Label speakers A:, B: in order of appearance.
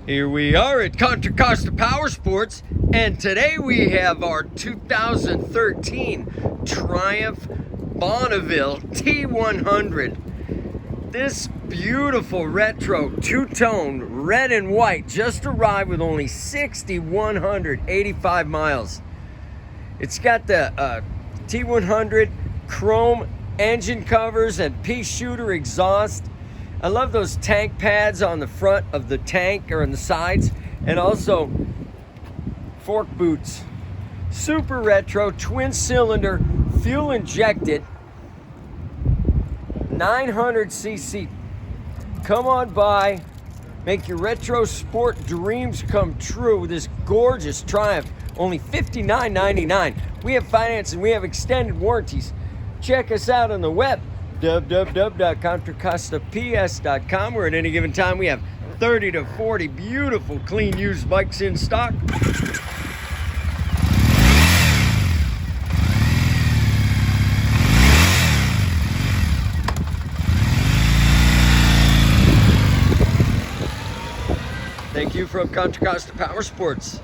A: Here we are at Contra Costa Powersports, and today we have our 2013 Triumph Bonneville T100. This beautiful retro two-tone red and white just arrived with only 6,185 miles. It's got the T100 chrome engine covers and pea shooter exhaust. I love those tank pads on the front of the tank or on the sides, and also fork boots. Super retro, twin cylinder, fuel injected, 900cc. Come on by, make your retro sport dreams come true with this gorgeous Triumph. Only $59.99. We have financing, we have extended warranties. Check us out on the web, www.contracostaps.com, where at any given time we have 30 to 40 beautiful clean used bikes in stock. Thank you from Contra Costa Powersports.